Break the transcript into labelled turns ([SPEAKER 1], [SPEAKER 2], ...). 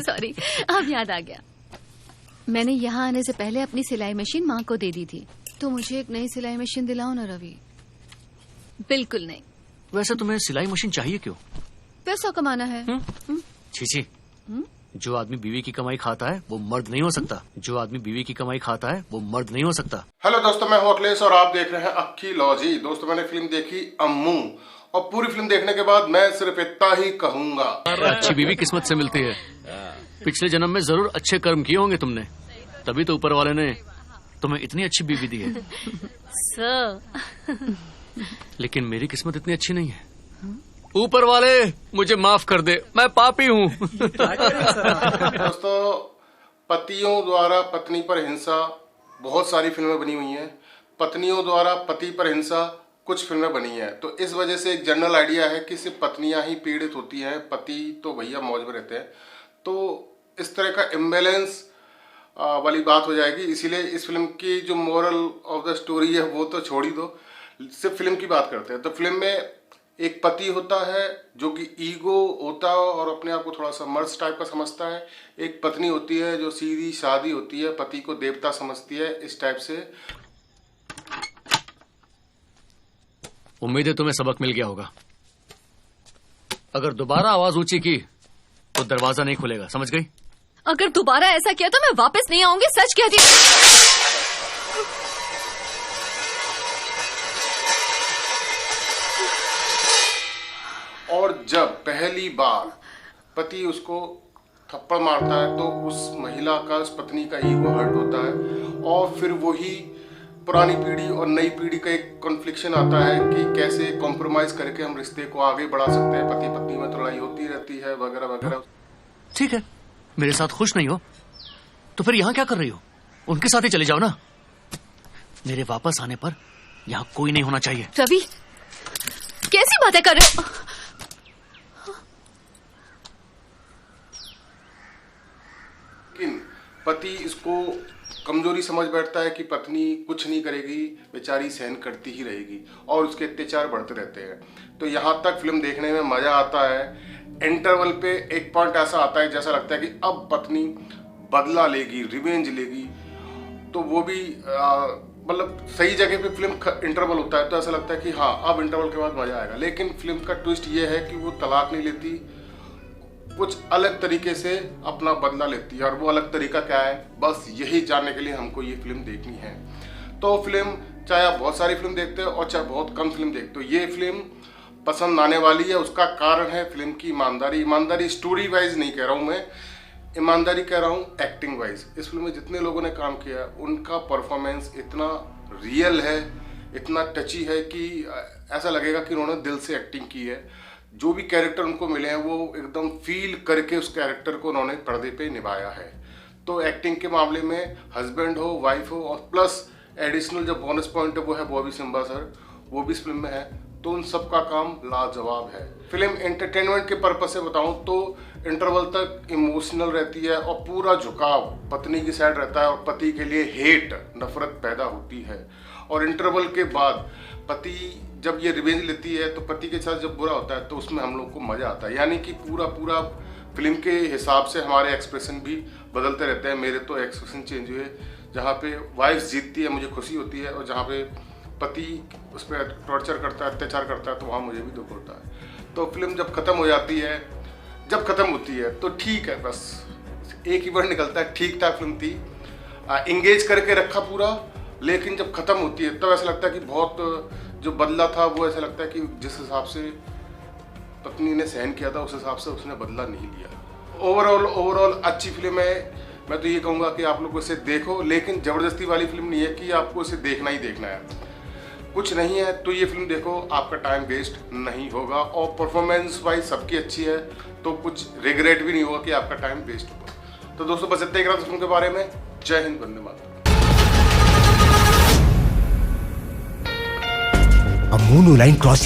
[SPEAKER 1] Sorry, अब याद आ गया। मैंने यहाँ आने से पहले अपनी सिलाई मशीन माँ को दे दी थी, तो मुझे एक नई सिलाई मशीन दिलाओ ना रवि। बिल्कुल नहीं।
[SPEAKER 2] वैसे तुम्हें सिलाई मशीन चाहिए क्यों?
[SPEAKER 1] पैसा कमाना है।
[SPEAKER 2] छी, जो आदमी बीवी की कमाई खाता है वो मर्द नहीं हो सकता। जो आदमी बीवी की कमाई खाता है वो मर्द नहीं हो सकता।
[SPEAKER 3] हेलो दोस्तों, मैं हूं अखिलेश और आप देख रहे हैं अखिलॉजी। दोस्तों, मैंने फिल्म देखी अम्मू, और पूरी फिल्म देखने के बाद मैं सिर्फ इतना ही कहूंगा,
[SPEAKER 2] अच्छी बीवी किस्मत से मिलती है। पिछले जन्म में जरूर अच्छे कर्म किए होंगे तुमने, तभी तो ऊपर वाले ने तुम्हें इतनी अच्छी बीवी दी है। लेकिन मेरी किस्मत इतनी अच्छी नहीं है। ऊपर वाले मुझे माफ कर दे, मैं पापी हूँ।
[SPEAKER 3] दोस्तों, पतियों द्वारा पत्नी पर हिंसा बहुत सारी फिल्में बनी हुई हैं। पत्नियों द्वारा पति पर हिंसा कुछ फिल्में बनी हैं। तो इस वजह से एक जनरल आइडिया है कि सिर्फ पत्नियां ही पीड़ित होती हैं, पति तो भैया मौज में रहते हैं। तो इस तरह का इम्बैलेंस वाली बात हो जाएगी। इसीलिए इस फिल्म की जो मोरल ऑफ द स्टोरी है वो तो छोड़ ही दो, सिर्फ फिल्म की बात करते हैं। तो फिल्म में एक पति होता है जो कि ईगो होता है और अपने आप को थोड़ा सा मर्द टाइप का समझता है। एक पत्नी होती है जो सीधी सादी होती है, पति को देवता समझती है, इस टाइप से।
[SPEAKER 2] उम्मीद है तुम्हें सबक मिल गया होगा। अगर दोबारा आवाज ऊंची की तो दरवाजा नहीं खुलेगा, समझ गई?
[SPEAKER 1] अगर दोबारा ऐसा किया तो मैं वापस नहीं आऊंगी, सच कहती हूँ।
[SPEAKER 3] और जब पहली बार पति उसको थप्पड़ मारता है तो उस महिला का, उस पत्नी का ईगो हर्ट होता है, और फिर वही पुरानी पीढ़ी और नई पीढ़ी का एक कॉन्फ्लिक्शन आता है कि कैसे कॉम्प्रोमाइज करके हम रिश्ते को आगे बढ़ा सकते हैं। पति पत्नी में तो लड़ाई होती रहती है वगैरह वगैरह।
[SPEAKER 2] ठीक है, मेरे साथ खुश नहीं हो तो फिर यहाँ क्या कर रही हो? उनके साथ ही चले जाओ ना। मेरे वापस आने पर यहाँ कोई नहीं होना चाहिए।
[SPEAKER 1] रवि, कैसी बातें कर रहे हो?
[SPEAKER 3] लेकिन पति इसको कमजोरी समझ बैठता है कि पत्नी कुछ नहीं करेगी, बेचारी सहन करती ही रहेगी, और उसके अत्याचार बढ़ते रहते हैं। तो यहाँ तक फिल्म देखने में मजा आता है। इंटरवल पे एक पॉइंट ऐसा आता है जैसा लगता है कि अब पत्नी बदला लेगी, रिवेंज लेगी। तो वो भी मतलब सही जगह पे फिल्म इंटरवल होता है तो ऐसा लगता है कि हाँ, अब इंटरवल के बाद मजा आएगा। लेकिन फिल्म का ट्विस्ट ये है कि वो तलाक नहीं लेती, कुछ अलग तरीके से अपना बदला लेती है। और वो अलग तरीका क्या है, बस यही जानने के लिए हमको ये फिल्म देखनी है। तो फिल्म, चाहे आप बहुत सारी फिल्म देखते हो और चाहे बहुत कम फिल्म देखते हो, ये फिल्म पसंद आने वाली है। उसका कारण है फिल्म की ईमानदारी। ईमानदारी स्टोरी वाइज नहीं कह रहा हूँ मैं, ईमानदारी कह रहा हूँ एक्टिंग वाइज। इस फिल्म में जितने लोगों ने काम किया उनका परफॉर्मेंस इतना रियल है, इतना टची है कि ऐसा लगेगा कि उन्होंने दिल से एक्टिंग की है। जो भी कैरेक्टर उनको मिले हैं वो एकदम फील करके उस कैरेक्टर को उन्होंने पर्दे पे निभाया है। तो एक्टिंग के मामले में हस्बैंड हो, वाइफ हो, और प्लस एडिशनल जो बोनस पॉइंट है वो है बॉबी सिम्बा सर, वो भी इस फिल्म में है। तो उन सब का काम लाजवाब है। फिल्म एंटरटेनमेंट के पर्पज से बताऊं तो इंटरवल तक इमोशनल रहती है और पूरा झुकाव पत्नी की साइड रहता है और पति के लिए हेट, नफरत पैदा होती है। और इंटरवल के बाद पति जब ये रिवेंज लेती है तो पति के साथ जब बुरा होता है तो उसमें हम लोग को मजा आता है। यानी कि पूरा फिल्म के हिसाब से हमारे एक्सप्रेशन भी बदलते रहते हैं। मेरे तो एक्सप्रेशन चेंज हुए, जहाँ पे वाइफ जीतती है मुझे खुशी होती है, और जहाँ पे पति उस पर टॉर्चर करता है, अत्याचार करता है, तो वहाँ मुझे भी दुख होता है। तो फिल्म जब खत्म हो जाती है, जब खत्म होती है तो ठीक है, बस एक ही वर्ड निकलता है, ठीक ठाक फिल्म थी। इंगेज करके रखा पूरा। लेकिन जब खत्म होती है तब ऐसा लगता है कि बहुत जो बदला था वो ऐसा लगता है कि जिस हिसाब से पत्नी ने सहन किया था उस हिसाब से उसने बदला नहीं लिया। ओवरऑल अच्छी फिल्म है। मैं तो ये कहूँगा कि आप लोग इसे देखो, लेकिन ज़बरदस्ती वाली फिल्म नहीं है कि आपको इसे देखना ही देखना है। कुछ नहीं है तो ये फिल्म देखो, आपका टाइम वेस्ट नहीं होगा, और परफॉर्मेंस वाइज सबकी अच्छी है तो कुछ रिग्रेट भी नहीं होगा कि आपका टाइम वेस्ट होगा। तो दोस्तों, बस इतना ही फिल्म के बारे में। जय Hind, Vande Mataram.
[SPEAKER 4] A monoline cross